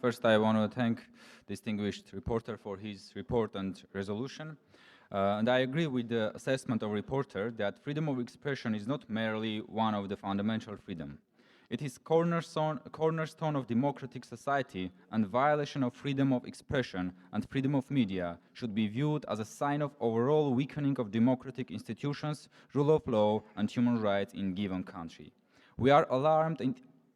First, I want to thank distinguished reporter for his report and resolution. And I agree with the assessment of reporter that freedom of expression is not merely one of the fundamental freedom. It is cornerstone of democratic society, and violation of freedom of expression and freedom of media should be viewed as a sign of overall weakening of democratic institutions, rule of law, and human rights in given country. We are alarmed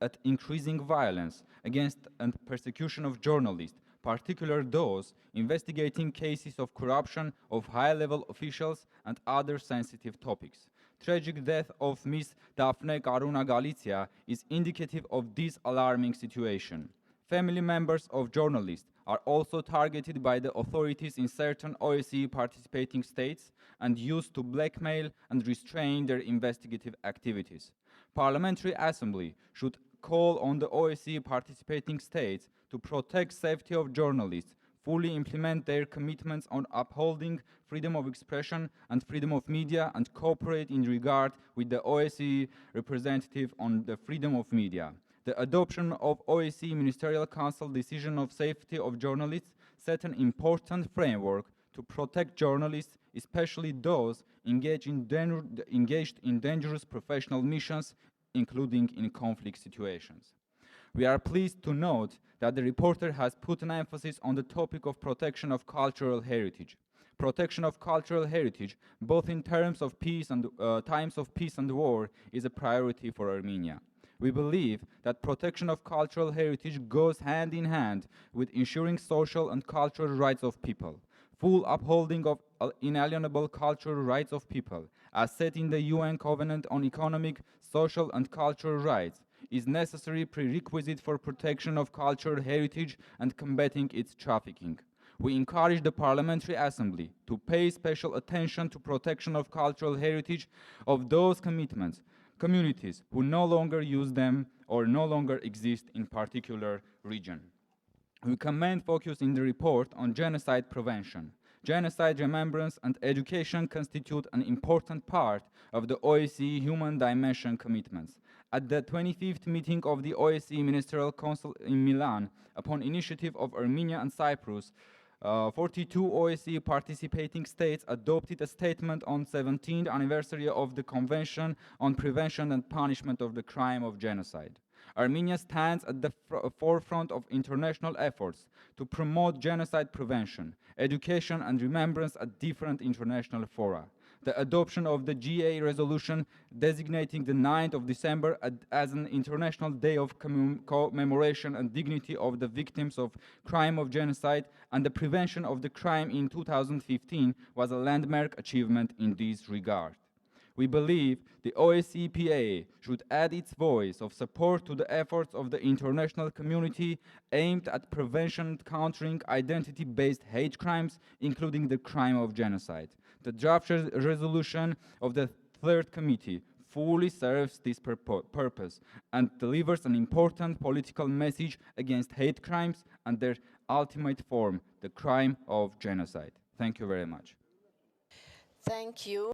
at increasing violence against and persecution of journalists, particularly those investigating cases of corruption of high-level officials and other sensitive topics. Tragic death of Ms. Daphne Caruana Galizia is indicative of this alarming situation. Family members of journalists are also targeted by the authorities in certain OSCE participating states and used to blackmail and restrain their investigative activities. Parliamentary Assembly should call on the OSCE participating states to protect safety of journalists, fully implement their commitments on upholding freedom of expression and freedom of media, and cooperate in regard with the OSCE representative on the freedom of media. The adoption of OSCE Ministerial Council decision of safety of journalists set an important framework to protect journalists, especially those engaged in dangerous professional missions, including in conflict situations. We are pleased to note that the reporter has put an emphasis on the topic of protection of cultural heritage. Protection of cultural heritage, both in terms of peace and times of peace and war, is a priority for Armenia. We believe that protection of cultural heritage goes hand in hand with ensuring social and cultural rights of people. Full upholding of inalienable cultural rights of people, as set in the UN Covenant on Economic, Social and Cultural Rights, is necessary prerequisite for protection of cultural heritage and combating its trafficking. We encourage the Parliamentary Assembly to pay special attention to protection of cultural heritage of those communities who no longer use them or no longer exist in particular region. We commend focus in the report on genocide prevention. Genocide remembrance and education constitute an important part of the OSCE human dimension commitments. At the 25th meeting of the OSCE Ministerial Council in Milan, upon initiative of Armenia and Cyprus, 42 OSCE participating states adopted a statement on 17th anniversary of the Convention on Prevention and Punishment of the Crime of Genocide. Armenia stands at the forefront of international efforts to promote genocide prevention, education and remembrance at different international fora. The adoption of the GA resolution designating the 9th of December as an International Day of Commemoration and Dignity of the Victims of Crime of Genocide and the prevention of the crime in 2015 was a landmark achievement in this regard. We believe the OSCE should add its voice of support to the efforts of the international community aimed at prevention and countering identity-based hate crimes, including the crime of genocide. The draft resolution of the Third Committee fully serves this purpose and delivers an important political message against hate crimes and their ultimate form, the crime of genocide. Thank you very much. Thank you.